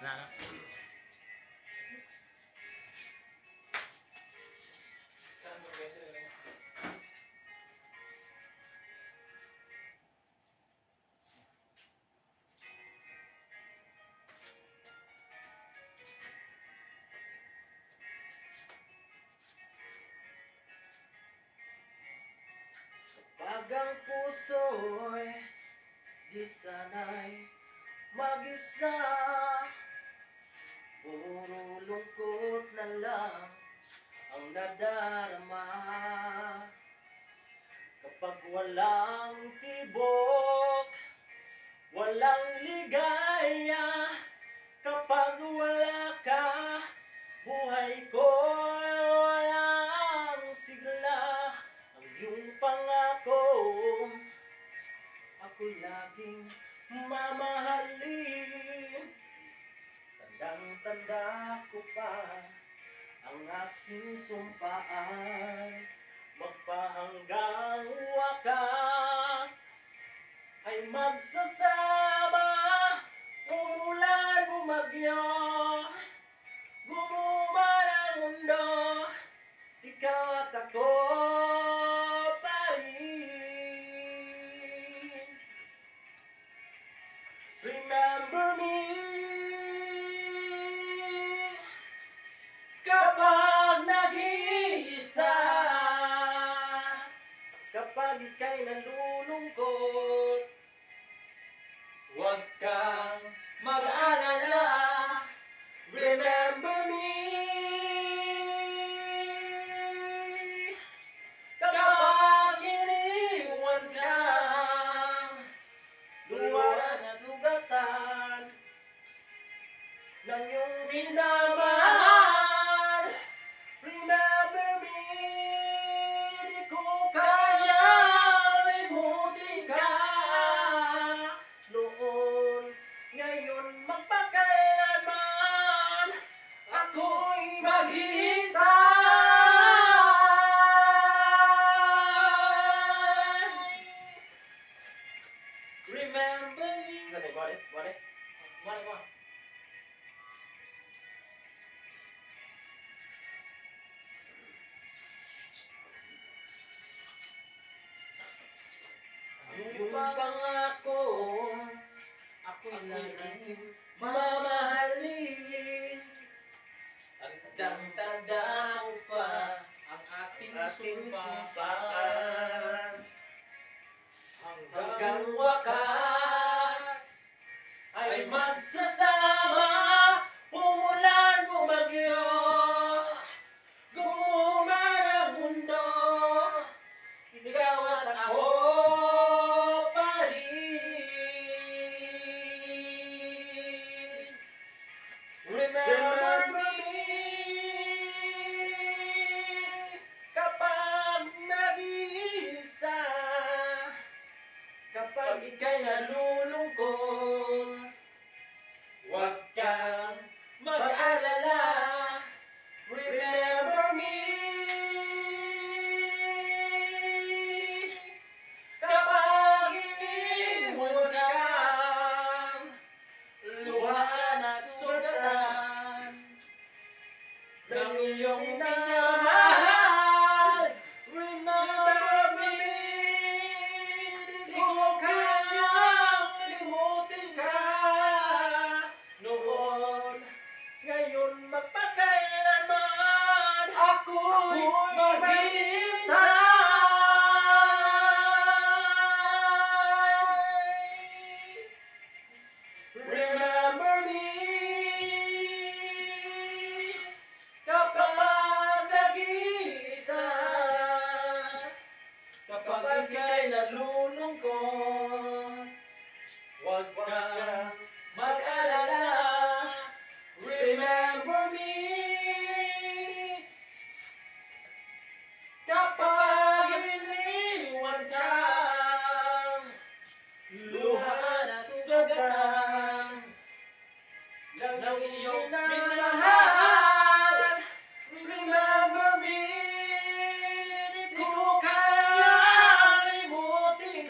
Wala na. Pag ang puso'y di sana'y mag-isa, puro lungkot na lang ang nadarama. Kapag walang tibok, walang ligaya, kapag wala ka, buhay ko walang sigla. Ang iyong pangako, ako laging mamahalin. Tandang-tanda ko pa ang aking sumpaan, magpahanggang wakas ay magsasama. Umulan, bumagyo, gumuman ang mundo, ikaw at ako pa rin. Remember me kapag nag-iisa, kapag ika'y nalulungkot, huwag kang mag-alala. Remember me kapag iniwan ka, luha at sugatan ng iyong minamahal. Remember me, di ko kaya limutin ka noon, ngayon magpakailanman ako'y maghihintay. Remember me. Balik. Yung pangako, ako'y laging mamahalin. Tandang-tanda ko pa Ang ating ating sumpa sumpaan, hanggang hanggang wakas ay magsasama. Umulan, bumagyo, gumuman ang mundo, ikaw at ako pa rin. Remember me kapag nag-iisa, kapag ika'y nalulungkot, huwag kang mag-alala. Remember me kapag iniwan ka, luhaan at sugatan ng iyong minamahal. Remember me, di ko kayang limutin ka noon, ngayon magpakailanman ako'y maghihintay. Remember me kapag nag-iisa, kapag ika'y nalulungkot, huwag kang mag-alala. Remember me kapag iniwan ka, luhaan at sugatan ng iyong minamahal. Remember me, di ko kaya limutin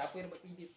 Kapoy na mag-edit.